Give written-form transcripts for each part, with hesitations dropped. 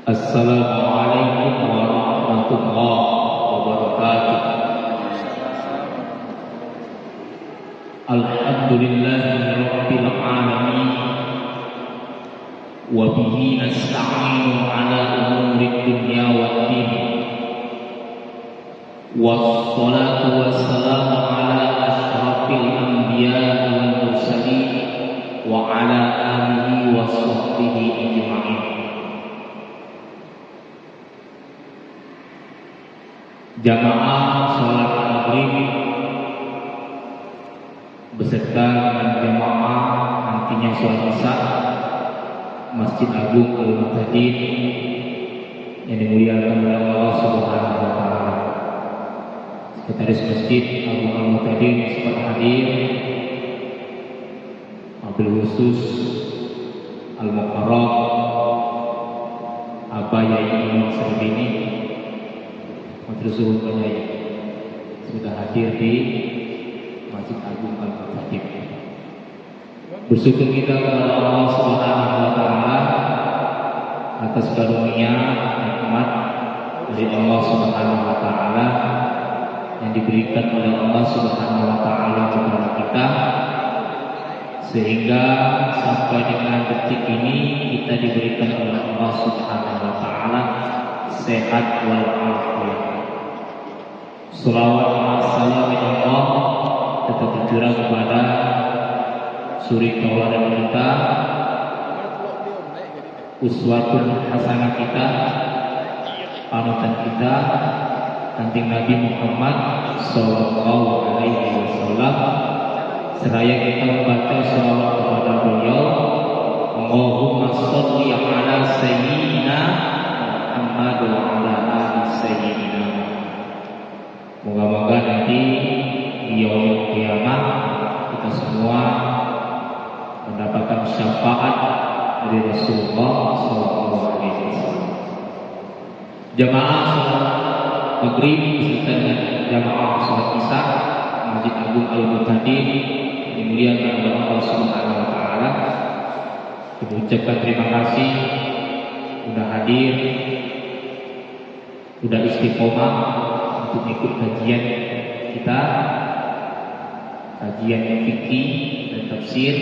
Assalamualaikum warahmatullahi wabarakatuh. Alhamdulillahirabbil alamin wa bihi nasta'inu ala umuri dunya waddin. Wassalatu wassalamu ala asyrafil anbiya'i wal mursalin wa ala alihi wa sahbihi ajma'in. Jamaah sholat maghrib beserta dengan jamaah nantinya sholat isya Masjid Agung Al-Muhtadin yang dimuliakan oleh Allah Subhanahu wa taala. Sekretaris Masjid Agung Al-Muhtadin sempat hadir, wabil khusus Al-Mukarram Abah Yai Imam Sarbini Majelis Ulama sudah hadir di Masjid Agung Al-Muhtadin. Bersyukur kita kepada Allah Subhanahu wa taala atas karunia nikmat dari Allah Subhanahu wa taala yang diberikan oleh Allah Subhanahu wa taala kepada kita, sehingga sampai dengan detik ini kita diberikan oleh Allah Subhanahu wa taala sehat walafiat. Salawat dan salam Allah tetap tercurah kepada suri tauladan kita, uswatun hasanah kita, panutan kita, Kanjeng Nabi Muhammad sallallahu alaihi wasallam. Seraya kita membaca salawat kepada beliau, Allahumma sholli ala sayyidina Muhammad wa ala ali sayyidina. Moga-moga nanti di yaumul qiyamah kita semua mendapatkan syafaat dari Rasulullah sallallahu alaihi wasallam. Jamaah salat maghrib beserta dengan jamaah salat isya Masjid Agung Al-Muhtadin dimuliakan oleh Allah Subhanahu wa taala. Kita ucapkan terima kasih sudah hadir, sudah istiqomah untuk ikut kajian kita, kajian fikih dan tafsir.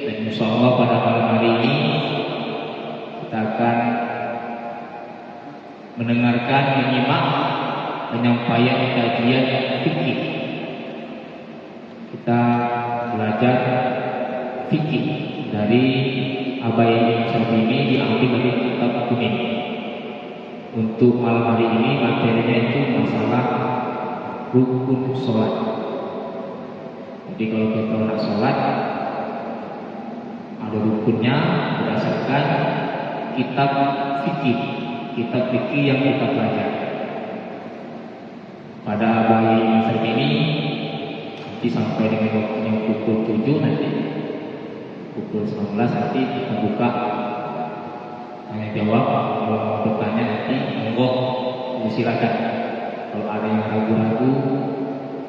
Dan insyaallah pada malam hari ini kita akan mendengarkan, menyimak penyampaian kajian fikih. Kita belajar fikih dari Abah Yai Sarbini diambil dari kitab kuning. Untuk malam hari ini materinya itu masalah rukun sholat. Jadi kalau kita nak sholat ada rukunnya berdasarkan kitab fikih yang kita pelajari. Pada Abah Yai Sarbini nanti sampai dengan waktunya pukul 7, nanti pukul 19 nanti kita buka tanya jawab. Kalau mau bertanya nanti monggo silakan. Kalau ada yang ragu-ragu,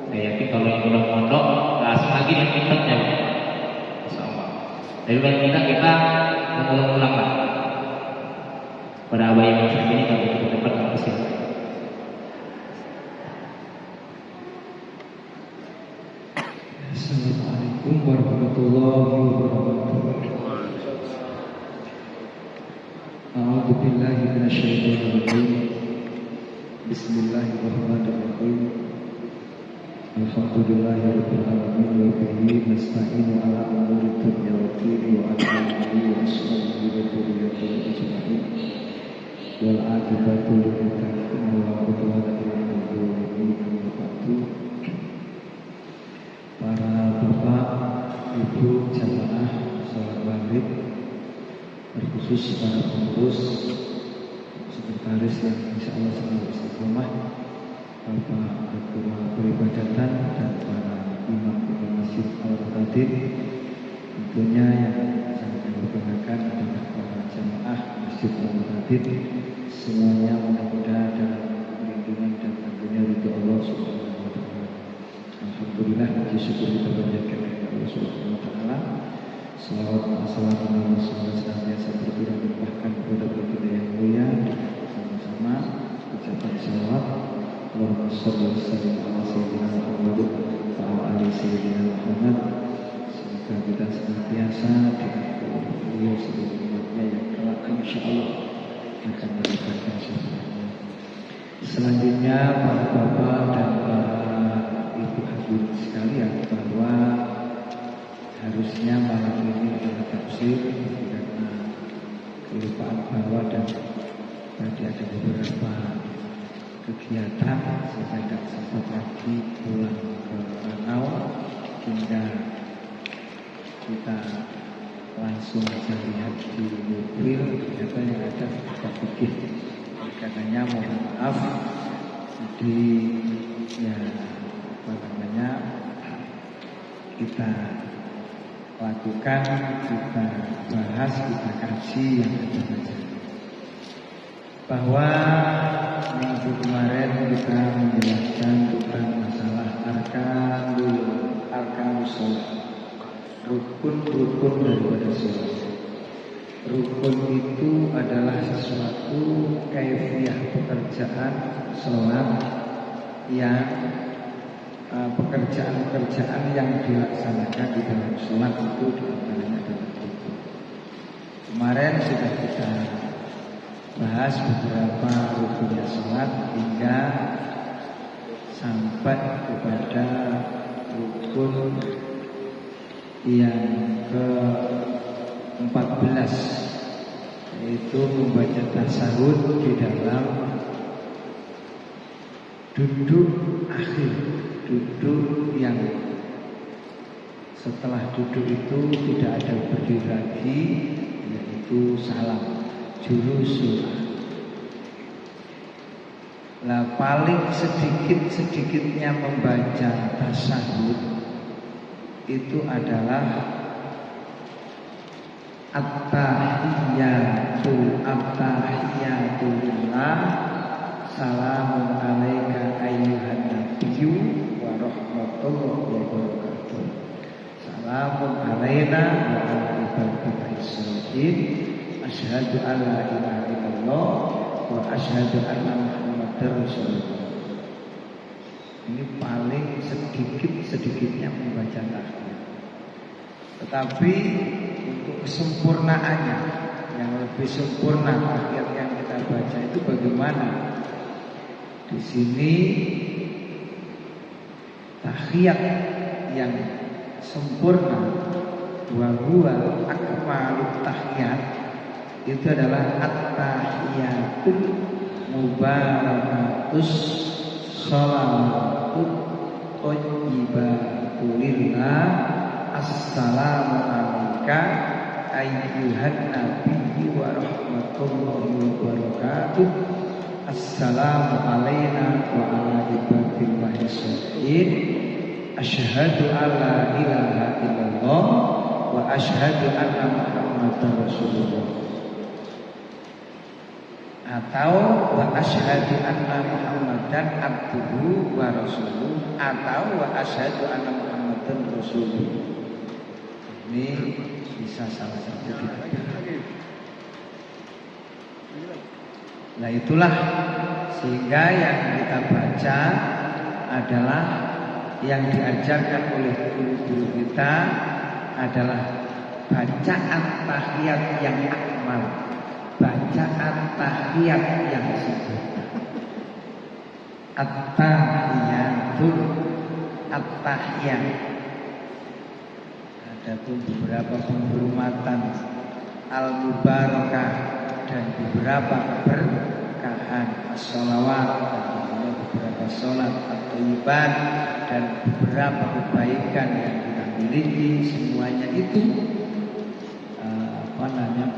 saya yakin kalau yang belum mondok nggak asing lagi yang kitabnya, insyaallah. Daripada kita mengulang-ulang lah. Pada Abah yang ini kalau kita dapat nggak silakan. Assalamualaikum warahmatullahi wabarakatuh. A'udzu billahi minasyaitonir rajim. Bismillahirrahmanirrahim. Alhamdulillahirabbil alamin wa bihi nasta'inu ala umuri dunya waddin wa ala alihi wa sahbihi wa dzurriyyatihi ajma'in. Wal 'aqibatu lil muttaqin wa la udwana illa 'alal zalimin. Para bapak, ibu, jamaah sholat maghrib, terkhusus para pengurus, sekretaris yang insyaallah selalu istiqomah, bapak ketua peribadatan dan para imam Masjid Al-Muhtadin. Tentunya yang sangat dimuliakan adalah para jamaah Masjid Al-Muhtadin. Semuanya mudah-mudahan dalam perlindungan dan tentunya ridho Allah Subhanahu wa taala. Alhamdulillah, puji syukur kita panjatkan kepada Allah Subhanahu wa taala Salawat dan salam Rasulullah senantiasa berturut limpahkan kepada baginda yang mulia. Sama-sama ucapan salawat. Allahumma shalli wa sallim ala sayyidina Muhammad wa ala ali sayyidina Muhammad. Semoga kita senantiasa dengan beliau sebagai umatnya yang kelak insyaallah akan mendapatkan syafaatnya. Selanjutnya para bapak dan para ibu hadirin sekalian, bahwa harusnya malam ini adalah tafsir, karena kelupaan bahwa dan tadi ada beberapa kegiatan sehingga tidak sempat lagi pulang ke Ranau, hingga kita langsung saja lihat di mobil ternyata yang ada tidak fikih. Karenanya mohon maaf, jadi ya apa namanya, kita lakukan, kita bahas, kita kaji yang ada saja. Bahwa minggu kemarin kita menjelaskan tentang masalah arkanus sholat, rukun-rukun daripada sholat. Rukun itu adalah sesuatu kaifiyah pekerjaan sholat yang pekerjaan-pekerjaan yang dilaksanakan di dalam sholat itu diantaranya adalah rukun. Kemarin sudah kita bahas beberapa rukunnya sholat hingga sampai kepada rukun yang ke-14, yaitu membaca tasawuf di dalam duduk akhir, duduk yang setelah duduk itu tidak ada berdiri lagi, yaitu salam, julusul. Nah, paling sedikitnya membaca tasawuf itu adalah at-tahiyatu lillah, salamun alaika ayyuhan nabiyyu wa rahmatullahi wa barakatuh. Salamun alaina wa ala ibadillahi sholihin. Asyhadu an la ilaha illallah wa asyhadu anna Muhammadar Rasulullah. Ini paling sedikitnya membaca tahiyat. Tetapi untuk kesempurnaannya, yang lebih sempurna tahiyat yang kita baca itu bagaimana? Di sini tahiyat yang sempurna, wa huwa akmalut tahiyat, itu adalah at-tahiyatul mubarakatus sholawatut thayyibatul lillah. Assalamu alayka ayyuhan nabiyyu wa rahmatullahi wa barakatuh. Assalamu alayna wa ala ibadillahi sholihin. Asyhadu an la ilaha illallah wa asyhadu anna Muhammadar Rasulullah. Atau wa asyhadu anna Muhammadan abduhu wa rasuluh, atau wa asyhadu anna Muhammadan rasulullah. Ini bisa salah satu kita. Nah, itulah sehingga yang kita baca adalah yang diajarkan oleh guru-guru kita adalah bacaan tahiyat yang akmal, bacaan tahiyat yang sempurna. At-tahiyatul, at-tahiyat. Ada pun beberapa penghormatan al-mubarakah dan beberapa keberkahan, as-sholawat, beberapa sholat atau ibadah dan beberapa kebaikan yang kita miliki, semuanya itu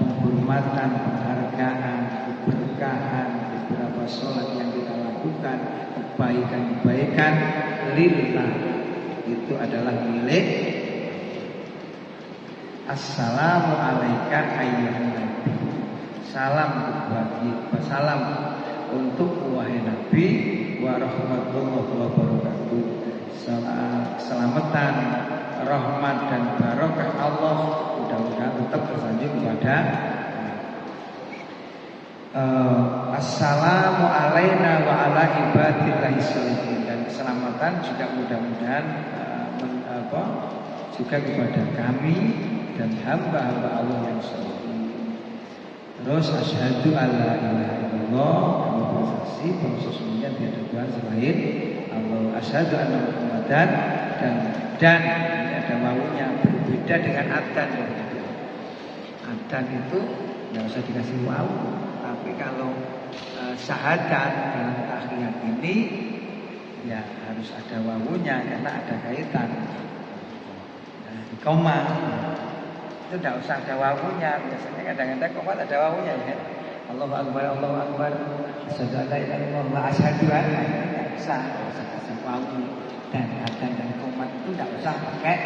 penghormatan, penghargaan, keberkahan, beberapa sholat yang kita lakukan, kebaikan-kebaikan lillah, itu adalah milik. Assalamu alayka ayyuhan nabi. Salam untuk wahai Nabi, wa rahmatullahi wa barakatuh. Selamatan, rahmat dan barokah Allah kepada assalamu alaina wa ala ibadillahi sholihin, dan keselamatan juga mudah-mudahan juga kepada kami dan hamba-hamba Allah yang sholih. Terus asyhadu alla ilaha illallah, kami bersaksi bahwa sesungguhnya tiada Tuhan selain Allah. Asyhadu anna Muhammadan, dan ini ada wawunya, berbeda dengan adzan. Adzan itu nggak usah dikasih wawu, tapi kalau syahadat dalam tahiyat ini ya harus ada wawunya karena ada kaitan. Koma itu tidak usah ada wawunya, biasanya kadang-kadang koma ada wawunya ya. Allahu akbar, Allahu akbar, asyhadu an la ilaha illallah wa asyhadu anna, tidak usah kasih wawu. Dan adzan dan qomat itu tidak usah pakai.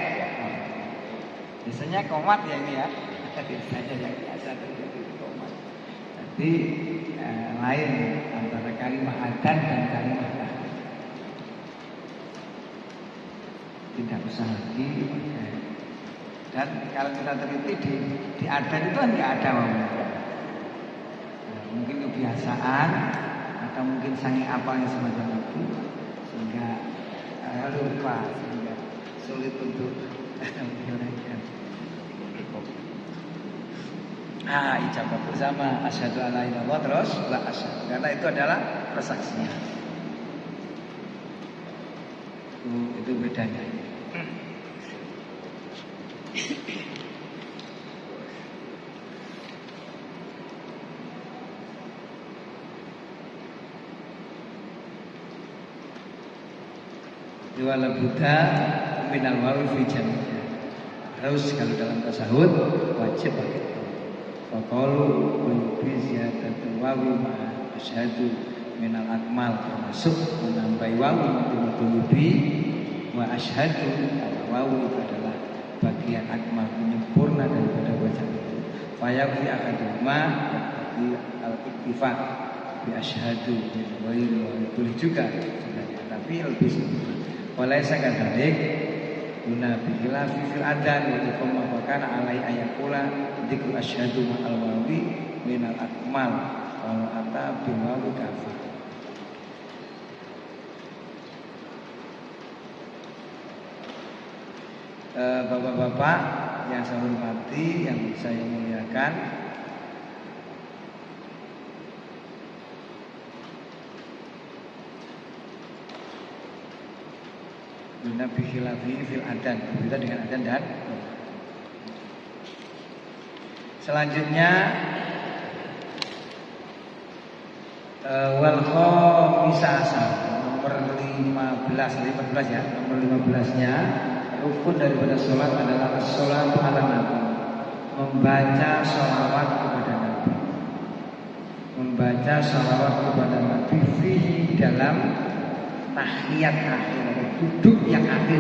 Biasanya qomat ya ini ya, biasanya yang biasa itu qomat. Jadi lain antara kalimat adzan dan kalimat tahiyat. Tidak usah lagi pakai. Dan kalau kita teliti di adzan itu kan nggak ada wawu. Mungkin kebiasaan atau mungkin saking apalnya semacam itu sehingga lupa, sehingga sulit untuk menjalankan. Ijabah bersama asyhadu alla ilaha illallah terus wa asyhadu, karena itu adalah persaksian. Itu bedanya. Wala buddha minal wawi fi jami'nya. Terus kalau dalam tasahud wajib pakai faqalu bi ziyadatul wawi ma asyhadu minal akmal, termasuk menambahi wawi betul bi wa asyhadu. Wawi itu adalah bagian akmal, penyempurna daripada bacaan itu. Fayawi akaduma di al-iktifa bi asyhadu wa boleh juga sebenarnya, tapi lebih sempurna. Walaysa kadzalik guna bikhilaf fil adan wa iqamah wa kana alai ayaqula dzikru asyhadu ma'al wawi minal akmal wa ata bil wawi kafir. Bapak-bapak yang saya hormati, yang saya muliakan, Nabi khilafi fil adan, berbeda dengan adan dan selanjutnya wal khamisah nomor 15 ya, nomor 15-nya rukun daripada sholat adalah as-sholatu ala nabi, membaca sholawat kepada Nabi, membaca sholawat kepada Nabi fihi dalam tahiyat akhir, duduk yang akhir,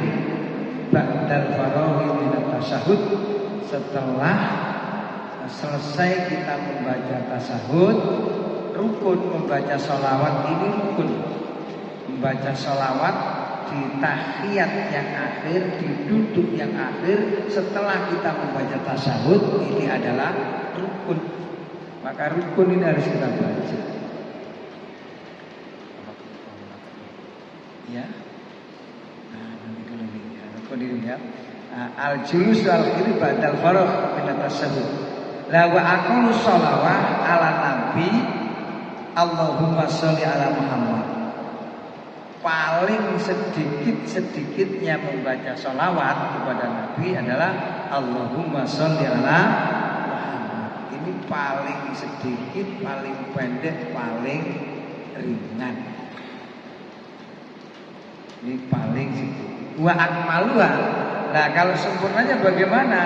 ba'dal faraghi minat tasyahud, setelah selesai kita membaca tasyahud. Rukun membaca sholawat ini rukun, membaca sholawat di tahiyat yang akhir, di duduk yang akhir setelah kita membaca tasyahud ini adalah rukun. Maka rukun ini harus kita baca. Ya, nanti dulu ya, rukun ini ya. Al-julus al-akhir ba'dal faragh min at-tasyahhud. La wa aqulu sholawah ala nabi Allahumma sholli ala Muhammad. Paling sedikit-sedikitnya membaca sholawat kepada Nabi adalah Allahumma sholli ala Muhammad. Ini paling sedikit, paling pendek, paling ringan. Ini paling sedikit. Wa akmaluha. Nah, kalau sempurnanya bagaimana?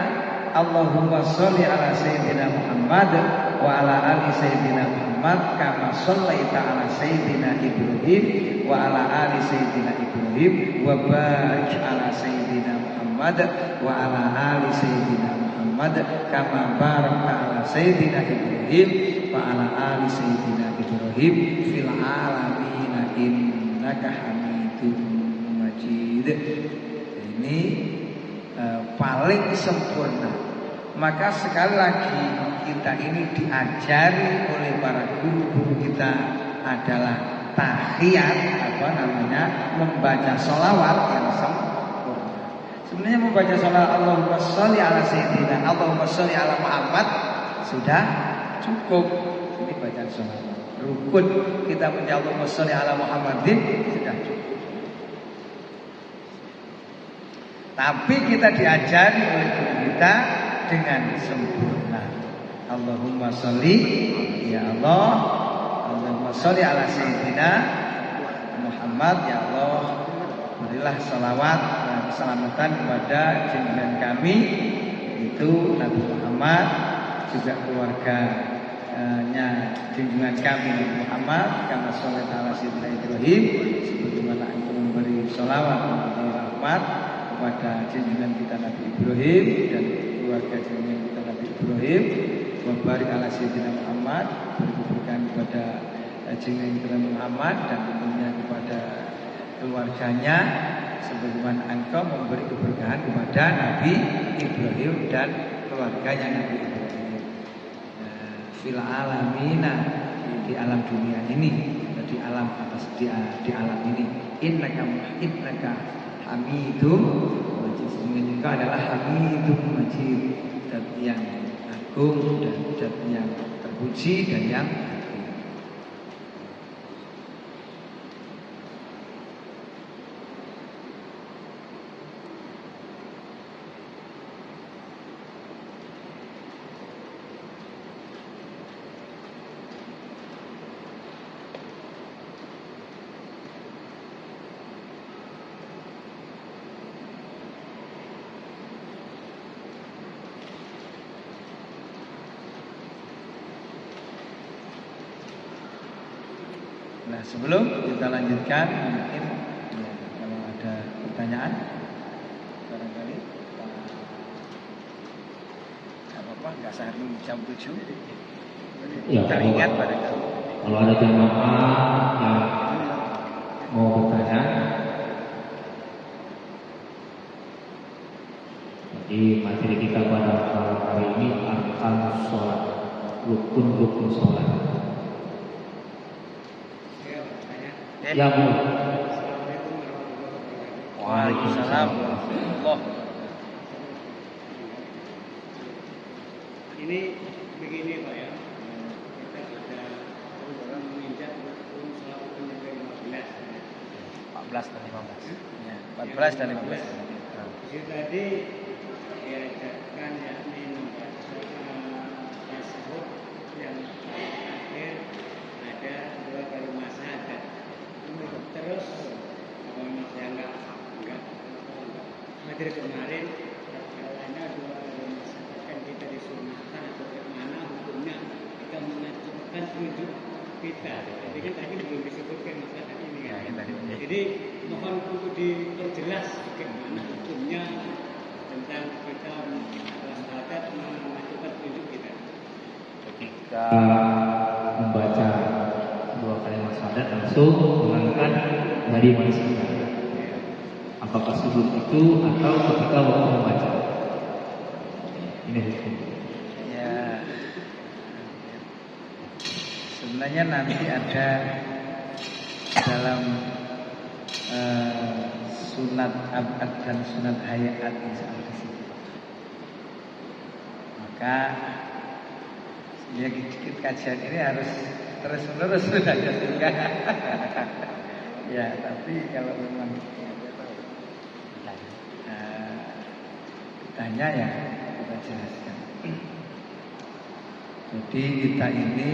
Allahumma sholli ala sayyidina Muhammad wa ala ali sayyidina Muhammad kama shallaita ala sayyidina Ibrahim wa ala ali sayyidina Ibrahim wa barik ala sayyidina Muhammad wa ala ali sayyidina Muhammad kama barakta ala sayyidina Ibrahim wa ala ali sayyidina Ibrahim fil alamin innaka Hamidum Majid. Ini paling sempurna. Maka sekali lagi kita ini diajari oleh para guru-guru kita adalah tahiyat, membaca sholawat yang sempurna. Sebenarnya membaca sholawat Allahumma sholli ala sayyidina, Allahumma sholli ala Muhammad sudah cukup. Ini bacaan sholawat rukun kita menjawab Allahumma sholli ala Muhammadin sudah cukup. Tapi kita diajari oleh guru kita dengan sempurna. Allahumma sholli ya Allah, Allahumma sholli ala sayyidina Muhammad, ya Allah berilah salawat dan keselamatan kepada junjungan kami itu Nabi Muhammad, juga keluarganya junjungan kami Nabi Muhammad, kama sholli ala sayyidina Ibrahim, sebagaimana engkau memberi salawat dan rahmat kepada junjungan kita Nabi Ibrahim dan keluarga junjungan kita Nabi Ibrahim, wa barik ala sayyidina Muhammad, beri keberkahan kepada junjungan kita Muhammad dan tentunya kepada keluarganya sebagaimana engkau memberi keberkahan kepada Nabi Ibrahim dan keluarganya Nabi Ibrahim. Fil alamina, di alam dunia ini, di alam atas di alam ini, innaka Hamidum Majid. Sesungguhnya engkau adalah Hamidum Majid, zat yang agung dan zat yang terpuji dan yang Nah, sebelum kita lanjutkan, mungkin ya, kalau ada pertanyaan barangkali nggak apa-apa, nggak sehari jam 7 Ya, teringat barangkali. Kalau ada jamaah yang mau bertanya, jadi materi kita pada hari ini arkan sholat, rukun sholat. Ya, Bu. Waalaikumsalam warahmatullah. Ini begini Pak ya, kita sudah menginjak sholat rukun yang ke-15, 14 dan 15. Ya, 14 dan 15. Jadi tadi diajarkan yakni membaca tasawuf yang akhir ada 2 kalimat syahadat. Terus kalau saya enggak materi kemarin katanya 2 kalimat syahadat kan kita disunahkan atau bagaimana hukumnya kita mengajukan tunjuk kita. Jadi kan tadi belum disebutkan masalah ini kan. Jadi mohon untuk diperjelas bagaimana hukumnya tentang kita syahadat mengajukan tunjuk kita. Ketika membaca 2 kalimat syahadat langsung mengangkat dari manusia. Apakah sujud itu atau ketika waktu membaca? Ini hukum. Ya. Sebenarnya nanti ada dalam sunat abad dan sunat hayat insyaallah di situ. Maka ya dikit kajian ini harus terus menerus sudah juga. Ya, tapi kalau memang tanya ya kita jelaskan. Jadi kita ini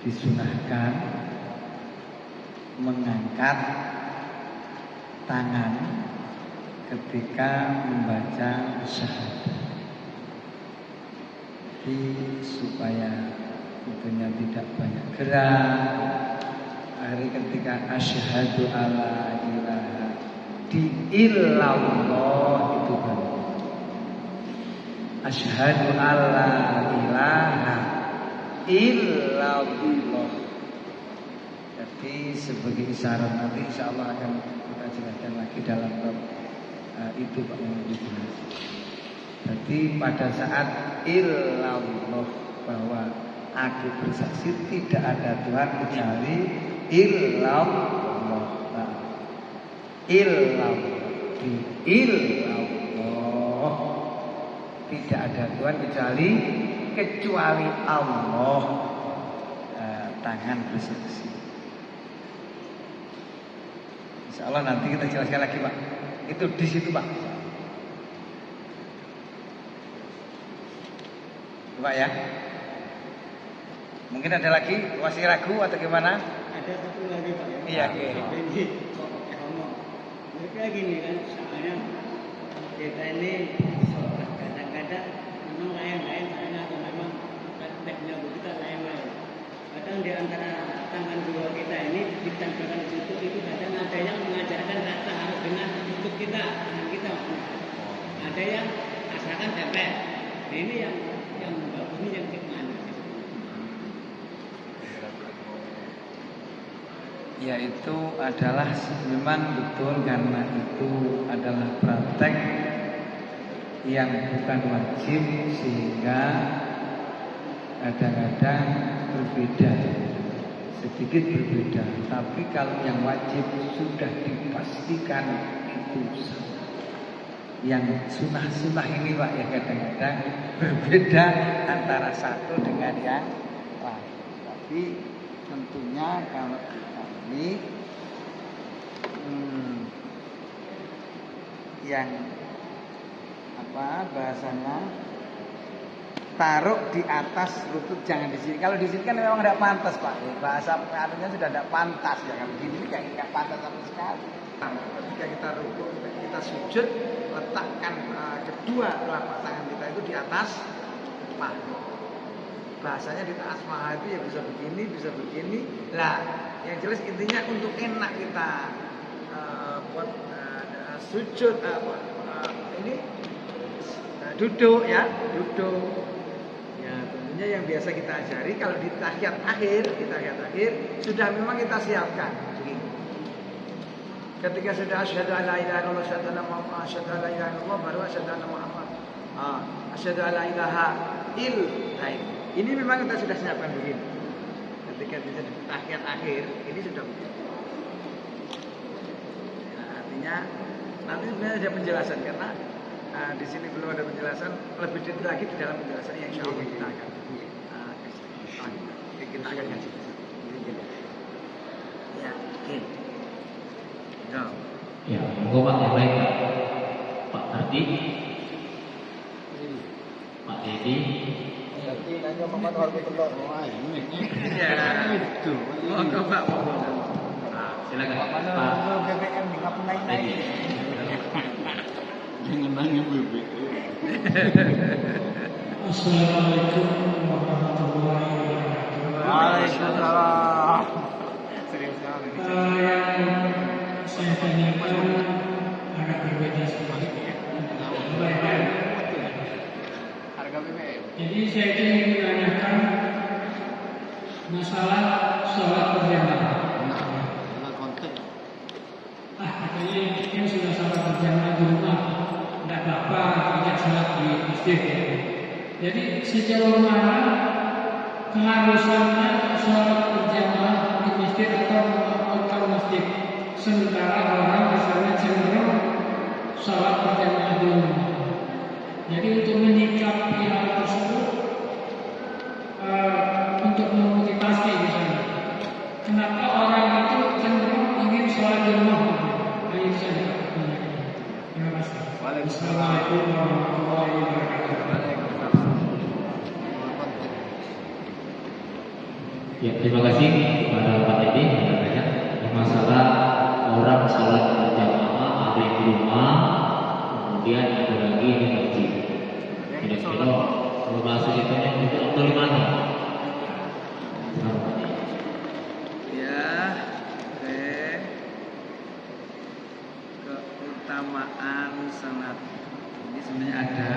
disunahkan mengangkat tangan ketika membaca syahadat. Jadi supaya tentunya tidak banyak gerak. Hari ketika asyhadu alla ilaha illallah itu kan. Asyhadu alla ilaha illallah. Jadi sebagai isyarat nanti insyaallah akan kita jelaskan lagi dalam bab itu Pak yang lebih jelas. Jadi pada saat illallah, bahwa aku bersaksi tidak ada Tuhan kecuali illallah. Nah, illallah, tidak ada Tuhan kecuali Allah. Tangan bersaksi. Insya Allah nanti kita jelaskan lagi Pak. Itu di situ Pak. Pak ya. Mungkin ada lagi masih ragu atau gimana? Ada satu lagi Pak ya. Iya. Ini kok ngomong. Mereka gini kan, soalnya kita ini kadang-kadang memang lain-lain karena atau memang prakteknya kita lain-lain. Kadang di antara tangan dua kita ini ditempelkan di situ itu kadang ada yang mengajarkan rata harus dengan untuk kita tangan kita. Ada yang asalkan tempel. Nah, ini yang bagus ini yang gimana? Ya itu adalah memang betul karena itu adalah praktek yang bukan wajib sehingga kadang-kadang berbeda, sedikit berbeda. Tapi kalau yang wajib sudah dipastikan itu sama. Yang sunnah-sunnah ini Pak ya kadang-kadang berbeda antara satu dengan yang lain. Tapi tentunya kalau kita ini yang bahasanya taruh di atas lutut, jangan di sini. Kalau di sini kan memang tidak pantas Pak. Bahasa artinya sudah tidak pantas ya. Kalau di sini nggak pantas sama sekali. Ketika kita rukuk, kita sujud, letakkan kedua telapak tangan kita itu di atas paha. Bahasanya di atas paha itu ya bisa begini. Lah, yang jelas intinya untuk enak kita buat sujud duduk ya, tentunya yang biasa kita ajari kalau di tahiyat akhir sudah memang kita siapkan. Ketika sudah asyhadu an la ilaha illallah asyhadu anna Muhammadan asyhadu an la ilaha illallah baru asyhadu anna Muhammad asyhadu an la ilaha illallah. Ini memang kita sudah siapkan begini. Ketika di tahiyat akhir ini sudah begini. Nah, artinya nanti sebenarnya ada penjelasan karena di sini belum ada penjelasan lebih detail lagi di dalam penjelasan yang insya Allah kita akan ngaji. Ya, oke. Ya, monggo Pak yang lain Pak Ardi, Pak Dedi. Jadi nanya Muhammad harus telur. Ya, itu. Monggo Pak. Silakan Pak. BBM ngapain naik? Jangan nanya BBM. Assalamualaikum warahmatullahi wabarakatuh. Waalaikumsalam. Saya tanyakan agak berbeda sedikit. Harga BBM. Jadi saya ingin menanyakan masalah sholat berjamaah. Nah, konteks. Katanya yang sudah sholat berjamaah di rumah, tidak apa-apa tidak sholat di masjid. Jadi sejauh mana keharusannya sholat berjamaah di masjid atau melakukan masjid? Sementara orang misalnya cenderung sholat berjamaah di rumah. Jadi untuk menyikapi hal tersebut, untuk memotivasi misalnya, kenapa orang itu cenderung ingin sholat di rumah? Ini saja. Terima kasih. Wassalamualaikum warahmatullahi wabarakatuh. Ya, terima kasih kepada Pak Dedi menyampaikan masalah orang sholat berjamaah ada di rumah, kemudian ada lagi di masjid. Kira-kira kalau bahasa itu untuk di mana? Ya, keutamaan salat ini sebenarnya ada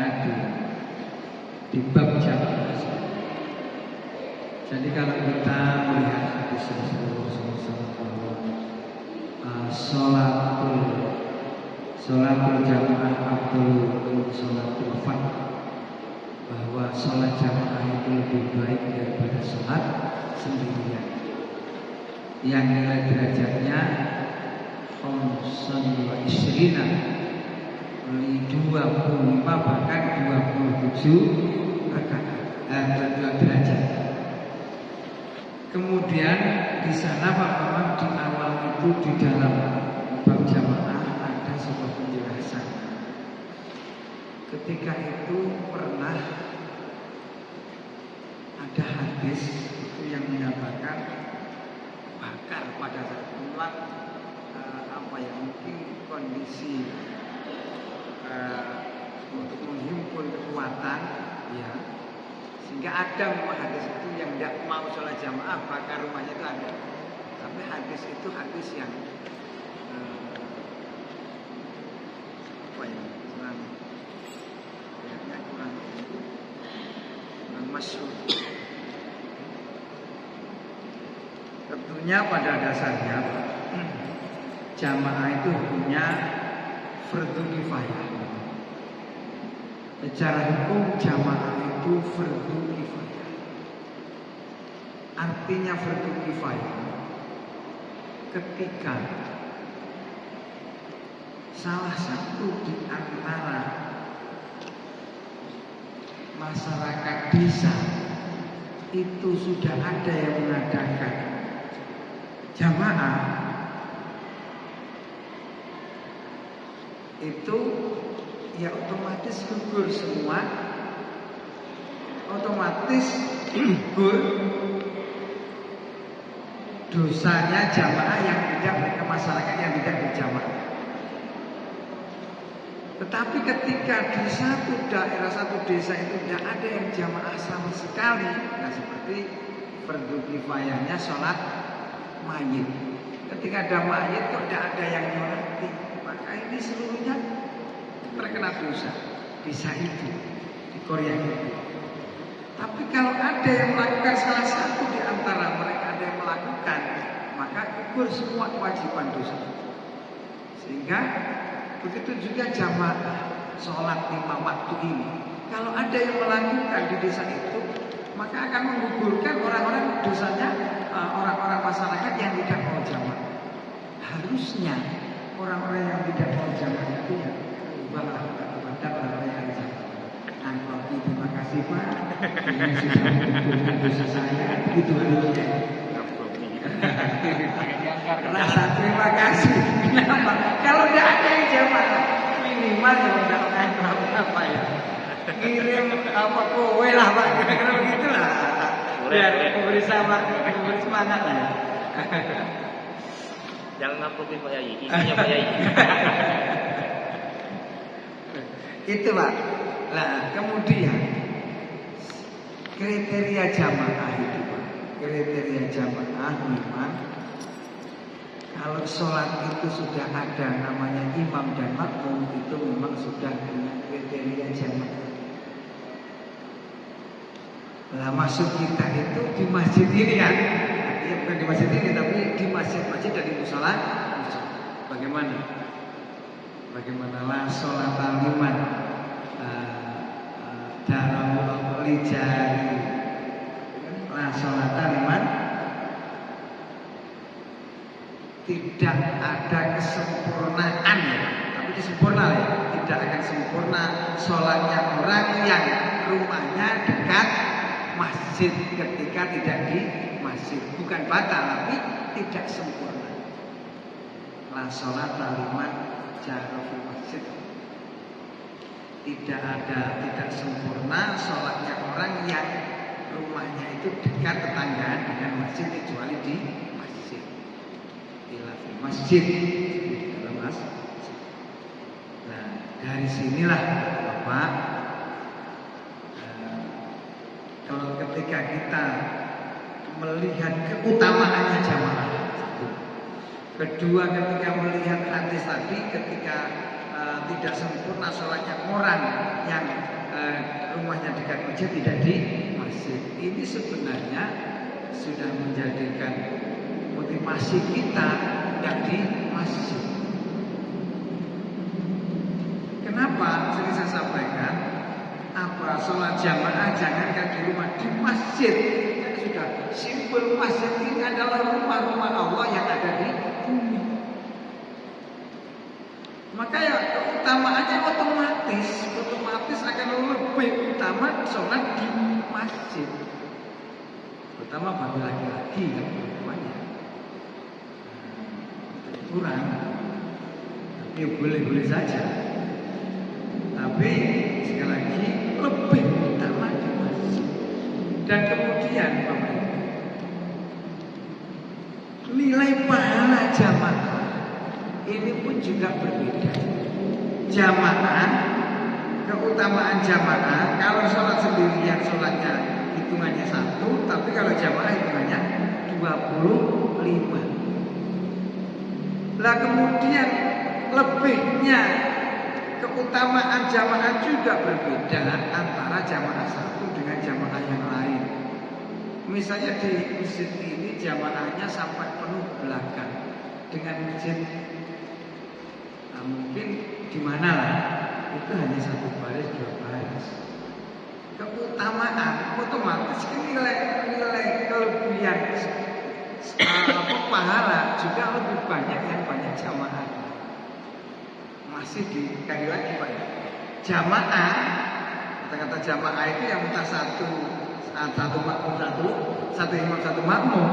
di bab jamaah. Jadi kalau kita melihat hadis Rasulullah SAW, sholat berjamaah afdhalul sholatil fard, bahwa sholat jamaah itu lebih baik daripada sholat sendirian, yang nilai derajatnya khamsan wa isrina, 25 bahkan 27 rakaat, 22 derajat. Kemudian di sana Pak Maman di awal itu di dalam bab jamaah ada sebuah penjelasan. Ketika itu pernah ada hadis itu yang menyatakan bakar pada saat pulang, mungkin kondisi untuk menghimpun kekuatan, ya, sehingga ada memang hadis itu yang tidak mau sholat jamaah bakar rumahnya itu ada. Tapi hadis itu hadis yang kurang masyhur. Tentunya pada dasarnya jamaah itu punya fardhu kifayah. Secara hukum jamaah itu fardhu kifayah. Artinya fardhu kifayah ketika salah satu di antara masyarakat desa itu sudah ada yang mengadakan jamaah, itu ya otomatis gugur semua, otomatis gugur dosanya jamaah yang tidak ke masyarakat yang tidak berjamaah. Tetapi ketika di satu daerah, satu desa itu tidak ada yang jamaah sama sekali, nah seperti fardhu kifayahnya sholat mayit. Ketika ada mayit kok tidak ada yang nyolati, maka ini seluruhnya terkena dosa desa itu, di Korea itu. Tapi kalau ada yang melakukan salah satu di antara mereka, ada yang melakukan, maka gugur semua kewajiban dosa. Sehingga begitu juga jamaah sholat 5 waktu ini, kalau ada yang melakukan di desa itu, maka akan menggugurkan orang-orang dosanya, orang-orang masyarakat yang tidak mau jamaah. Harusnya orang-orang yang tidak mau jamaah itu ya ubahlah kepada orang-orang yang jamaah. Angkoti, terima kasih Pak, ini sudah menggugurkan dosa saya, itu harusnya. Rasa terima kasih. Kenapa? Kalau tidak ada yang jamaah, minimal yang mendapatkan apa ya? Ngirim apa kowe lah Pak, kira-kira begitulah. Biar memberi semangat lah ya. Jangan ngamplokin Pak Yai, ininya Pak Yai. Itu Pak. Nah, kemudian kriteria jamaah itu Pak. Kriteria jamaah memang kalau sholat itu sudah ada namanya imam dan makmum, itu memang sudah punya kriteria jamaah. Nah, maksud kita itu di masjid ini kan, ya bukan di masjid ini tapi di masjid-masjid dan di musola. Bagaimana? Bagaimana la sholat liman dalam lijari, la sholat liman, tidak ada kesempurnaan ya, tapi itu sempurna ya. Tidak akan sempurna sholatnya orang yang rumahnya dekat masjid ketika tidak di masjid. Bukan batal, tapi tidak sempurna. La sholat liman jahra fil masjid. Tidak sempurna sholatnya orang yang rumahnya itu dekat tetanggaan dengan masjid kecuali di masjid. Masjid dalam masjid. Nah, dari sinilah Bapak, kalau ketika kita melihat keutamaannya jamaah, kedua ketika melihat hadis tadi, ketika tidak sempurna sholatnya orang yang rumahnya dekat masjid tidak di masjid, ini sebenarnya sudah menjadikan motivasi kita yang di masjid. sholat jamaah jangankan di rumah, di masjid. Kan sudah simbol masjid ini adalah rumah-rumah Allah yang ada di bumi. Maka ya keutamaannya otomatis akan lebih utama sholat di masjid. Terutama bagi laki-laki yang perempuannya kurang, tapi boleh-boleh saja. Tapi sekali lagi lebih utama di masjid. Dan kemudian Bapak Ibu, nilai pahala jamaah ini pun juga berbeda. Jamaah, keutamaan jamaah, kalau sholat sendirian sholatnya hitungannya 1, tapi kalau jamaah hitungannya 25. Lah kemudian lebihnya keutamaan jamaah juga berbeda antara jamaah satu dengan jamaah yang lain. Misalnya di masjid ini jamaahnya sampai penuh belakang dengan masjid. Nah, mungkin di mana lah itu hanya 1 baris 2 baris. Keutamaan otomatis nilai kelebihan pahala juga lebih banyak yang banyak jamaah. Masih dikali lagi Pak ya. Jamaah, kata-kata jamaah itu yang entah satu makmum satu imam satu makmum,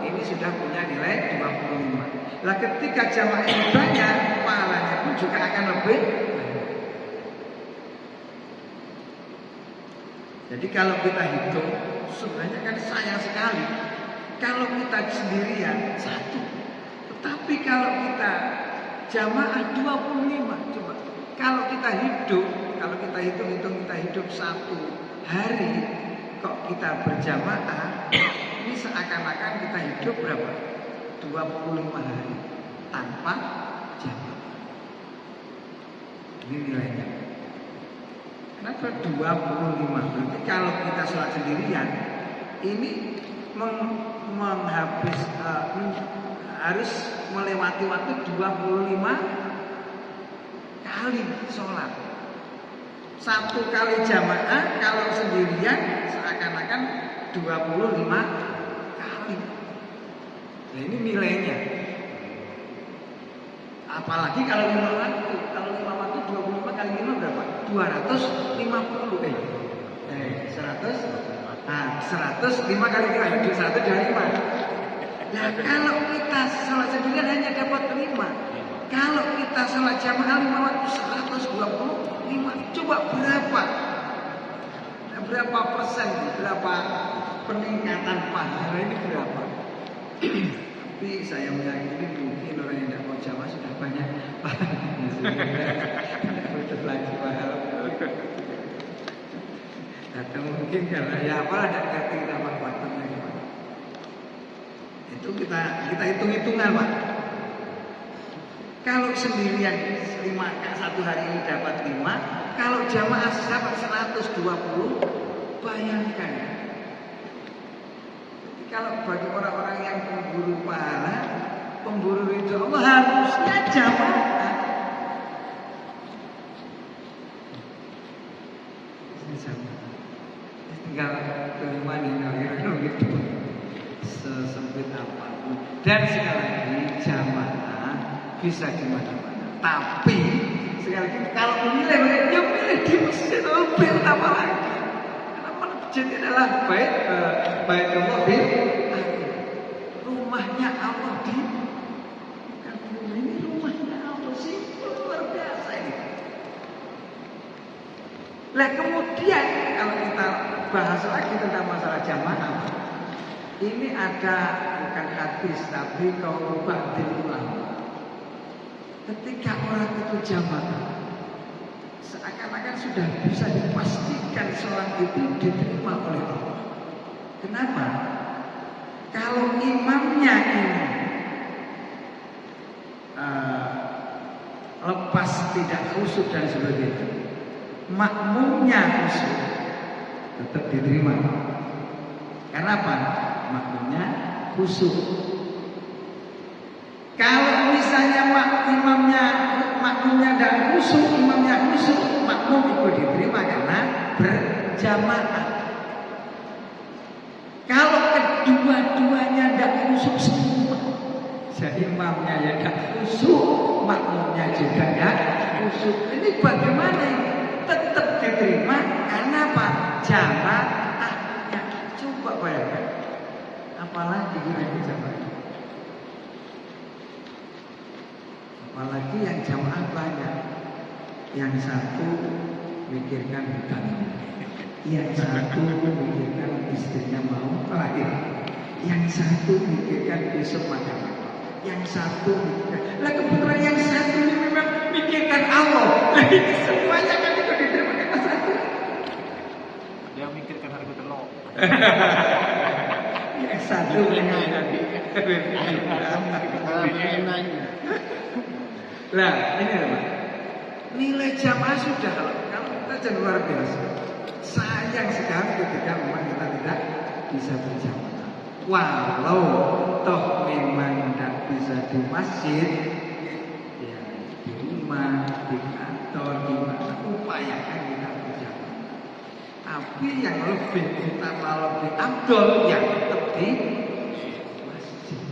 ini sudah punya nilai 25. Lah ketika jamaah ini banyak, pahalanya pun juga akan lebih banyak. Jadi kalau kita hitung, sebenarnya kan sayang sekali kalau kita sendirian 1. Tetapi kalau kita jamaah 25, coba. Kalau kita hitung kita hidup 1 hari, kok kita berjamaah, ini seakan-akan kita hidup berapa? 25 hari tanpa jamaah. Ini nilainya. Kenapa 25? Berarti kalau kita sholat sendirian, ini harus melewati waktu 25 kali sholat. 1 kali jamaah kalau sendirian seakan-akan 25 kali. Nah ini nilainya. Apalagi kalau 5 waktu. Kalau 5 waktu 25 kali 5 berapa? 250. 105 kali 5 ya 125. Nah kalau kita sholat sendirian hanya dapat 5. Kalau kita sholat jamaah 5 waktu 125. Coba berapa persen, berapa peningkatan pahala ini berapa? Tapi saya meyakini mungkin orang yang tidak mau jamaah sudah banyak betul lagi pahala. Atau mungkin karena ya apalah tidak ngerti nama kuatannya gimana. Itu kita hitung-hitungan Pak. Kalau sendirian 1 hari ini dapat 5, kalau jamaah dapat 120, bayangkan. Jadi kalau bagi orang-orang yang pemburu pahala, pemburu ridho Allah, harusnya jamaah. Tinggal kelima gitu sesempit apapun. Dan sekali lagi jamaah bisa di mana-mana. Tapi sekali lagi kalau milih di masjid lebih utama lagi. Karena masjid adalah bait Allah di rumahnya Allah di bukan ini rumahnya Allah sih luar biasa ini. Nah kemudian kalau kita bahas lagi tentang masalah jamaah, ini ada bukan hadis tapi kaul ba'dil ulama. Ketika orang itu jamaah, seakan-akan sudah bisa dipastikan sholat itu diterima oleh Allah. Kenapa? Kalau imamnya ini lepas tidak khusyuk dan sebagainya, makmumnya khusyuk, tetap diterima. Karena apa? Makmumnya khusyuk. Kalau misalnya makmumnya tidak khusyuk, imamnya khusyuk, makmum ikut diterima karena berjamaah. berjamaah. Kalau kedua-duanya tidak khusyuk semua, jadi imamnya ya tidak khusyuk, makmumnya juga tidak khusyuk. Ini bagaimana ini? Tetap diterima karena apa? Jamaahnya. Coba bayangkan. Apalagi kita jamaah. Apalagi yang jamaah banyak. Yang satu mikirkan hutang, yang satu mikirkan istrinya mau terakhir, yang satu mikirkan besok makan apa, yang satu mikirkan. Lah kebetulan yang satu ini memang mikirkan Allah. Lah ini semuanya kan itu diterima kata satu. Dia mikirkan harga telur. Yang satu mikirkan. Lah ini apa? Nilai jamaah sudah kalau kita jadi luar biasa. Sayang sekali ketika memang kita tidak bisa berjamaah. Walau toh memang tidak bisa di masjid, ya di rumah, di kantor, di mana upayakan kita berjamaah. Tapi yang lebih utama, lebih afdol yang tetap di masjid.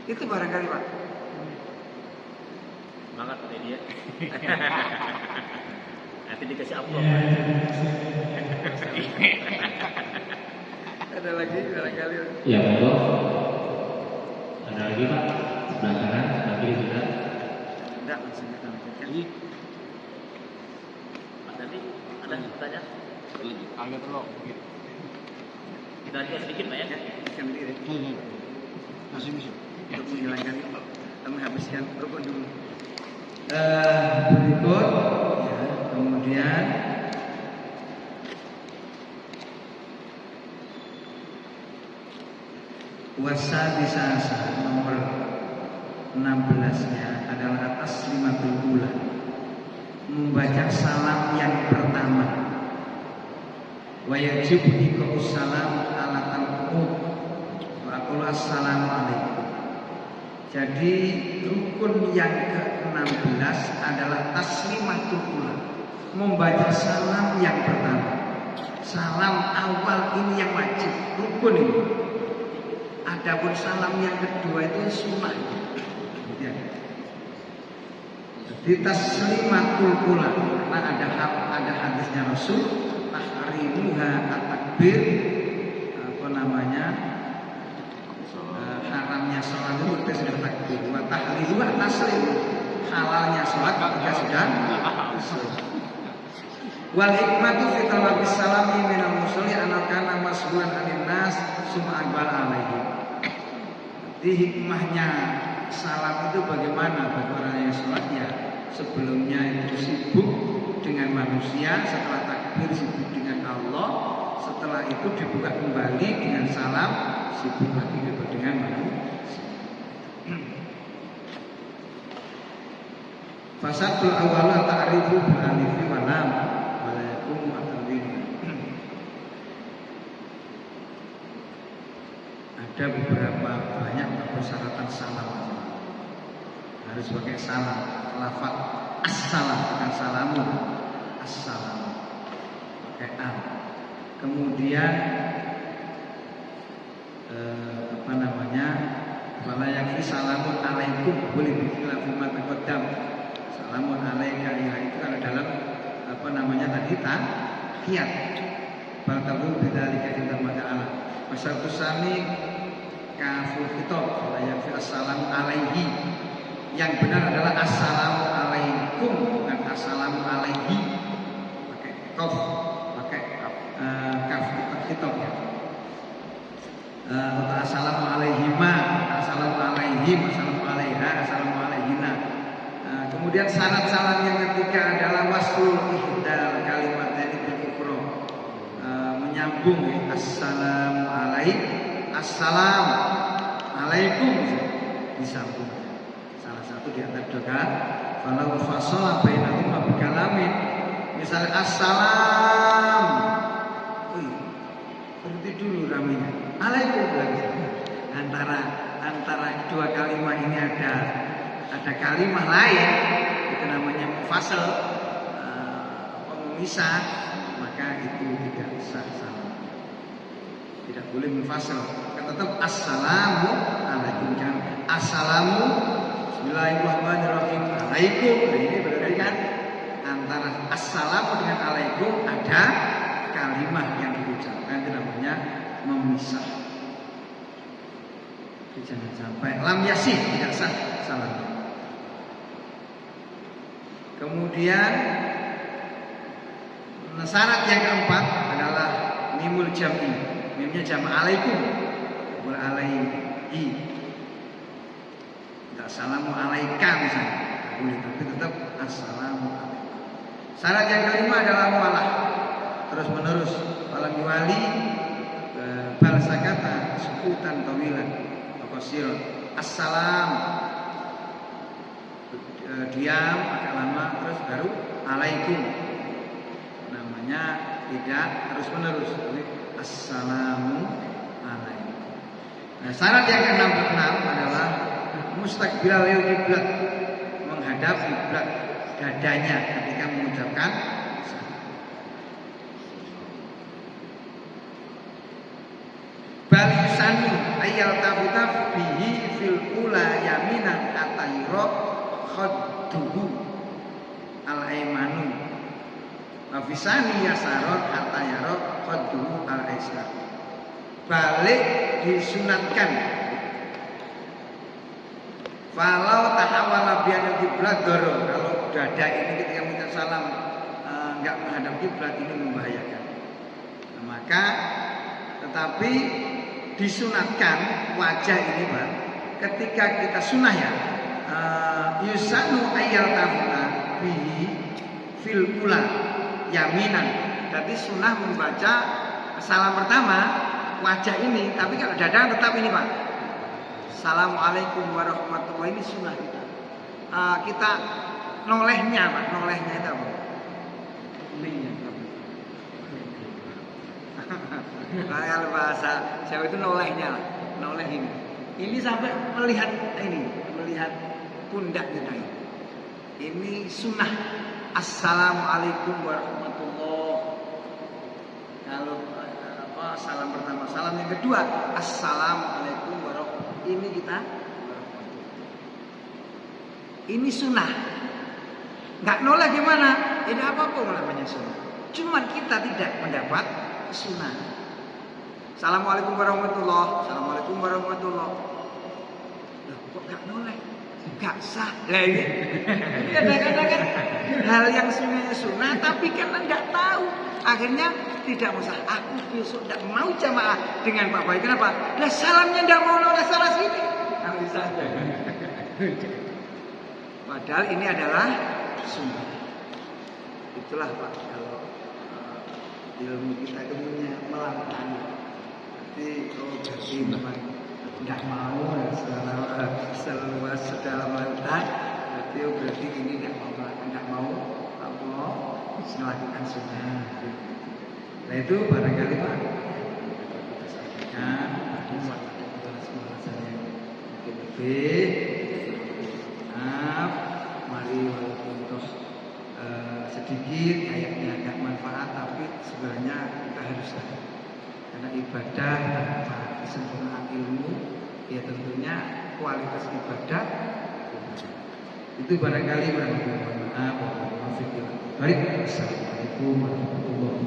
Itu barangkali Pak. Semangat pada dia. Nanti dikasih amplop. Ada lagi barangkali. Ya, monggo. Ada lagi Pak? Sebelah kanan, sebelah kiri sudah. Tidak langsung kita lanjutkan. Mas Dandi, ada pertanyaan? Agak telur. Kita lanjut sedikit Pak ya. Habiskan diri. Masih bisa. Untuk menghilangkan kami habiskan rukun dulu. Berikut ya, kemudian wasa bisa nomor 16-nya adalah atas 50 bulan membaca salam yang pertama. Wa yajibu iqa'u salam ala al-qud wa aqulu assalamu alaikum. Jadi rukun yang ke-16 adalah taslimatul ula, membaca salam yang pertama. Salam awal ini yang wajib, rukun ini. Adapun salam yang kedua itu sunnah. Ya. Jadi taslimatul ula, karena ada hadisnya Rasul, tahrimuha at-takbir, apa namanya? Haramnya sholat itu ketika sudah takbir, wa tahliluha taslim, halalnya sholat ketika sudah taslim. Wal hikmatu fi talabis salami minal musalli anna kana mas'ulan 'anil nas summa aqbal alaihi. Jadi hikmahnya salam itu bagaimana bagi orang yang sholat ya sebelumnya itu sibuk dengan manusia, setelah takbir sibuk dengan Allah, setelah itu dibuka kembali dengan salam, sibuk lagi dengan manusia. Fasadul awal ta'rifu bil alifi wa lam wa la yakum at-tanwin. Ada beberapa banyak persyaratan salam. Harus pakai salam, lafaz assalam bukan salamu. Assalam pakai al. Kemudian apa namanya? Wala yakfi salamun alaikum boleh bikhilaf ma taqaddam. Salamun alaika ya itu kalau dalam apa namanya tadi tahiyat. Bal tabul bidzalika inda ta'ala. Masal kusami kaful khitab wala yakfi assalamu alaihi. Yang benar adalah assalamu alaikum bukan assalamu alaihi. Pakai qaf, pakai kaf khitab ya. Assalamu alaihima, assalamu alaihim, assalamu alaiha, assalamu alaihina. Kemudian syarat salam yang ketiga adalah wasul ihdal kalimat dari bil menyambung ya. Assalamu alaikum, assalam alaikum disambung. Salah satu di antara doa falau fasala bainahuma bikalamin. Misalnya assalam, berhenti dulu ramenya. Alaikum lagi. Antara dua kalimat ini ada kalimat lain itu namanya mufasal, pemisah, maka itu tidak sah salam. Tidak boleh munfasil. Kan tetap assalamualaikum, jangan assalamu bismillahirrahmanirrahim alaikum. Nah, ini berarti kan antara assalamu dengan alaikum ada kalimat yang diucapkan, itu namanya memisah. Jadi jangan sampai lam yasih, tidak sah salam. Kemudian syarat yang keempat adalah mimul jam'i. Mimnya jam' alaikum, wal alaihi. Tidak assalamu alaika misalnya, tidak boleh, tapi tetap assalamu alaikum. Syarat yang kelima adalah mualah, terus menerus. Walam yuwali bal sakata sukutan tawilan qasiran. Assalam, diam agak lama, terus baru alaikum. Namanya tidak terus menerus, tapi assalamu alaikum. Nah, syarat yang ke-66 adalah mustaqbilal qiblat, menghadap kiblat dadanya ketika mengucapkan bal yusanu ayyal tabita bihi fil ula yaminan atayro khadduhu al-aymanu wa fisani yasarot atayro khadduhu al-aysar. Balik disunatkan falau tahawala bianil kiblat doro, kalau dada ini ketika mengucap salam enggak menghadap kiblat ini membahayakan. Nah, maka tetapi disunatkan wajah ini Pak, ketika kita sunah ya yusanu ayyal tabuna bihi fil ula yaminan. Jadi sunah membaca salam pertama wajah ini, tapi kalau dada tetap ini Pak. Assalamualaikum warahmatullahi, ini sunnah kita. Kita nolehnya Pak, nolehnya itu apa? Kalau bahasa Jawa itu nolehnya, noleh ini. Ini sampai melihat ini, melihat pundak kita ini. Ini sunnah. Assalamualaikum warahmatullahi. Kalau salam pertama, salam yang kedua, assalamualaikum warahmatullahi. Ini kita, ini sunnah. Nggak noleh gimana? Ini apapun namanya sunnah. Cuman kita tidak mendapat sunnah. Assalamualaikum warahmatullahi. Assalamualaikum warahmatullahi. Loh, kok nggak noleh? Nggak sah. Lah ini kadang-kadang kan hal yang sunnah, tapi kan nggak tahu. Akhirnya tidak usah. Aku besok tidak mau jamaah dengan Pak Baik. Kenapa? Lah salamnya tidak mau noleh salah sini. Bisa. Padahal ini adalah sunnah. Itulah Pak, kalau ilmu kita itu punya melakukan. Jadi berarti memang tidak mau seluas sedalam lautan. Berarti ini tidak mau Allah melakukan sunnah. Nah itu barangkali Pak kita sampaikan semua saya mungkin lebih. Maaf, mari walaupun terus sedikit kayaknya agak manfaat, tapi sebenarnya kita harus sadar karena ibadah tanpa kesempurnaan ilmu, ya tentunya kualitas ibadah itu barangkali mohon maaf. Assalamualaikum warahmatullahi wabarakatuh.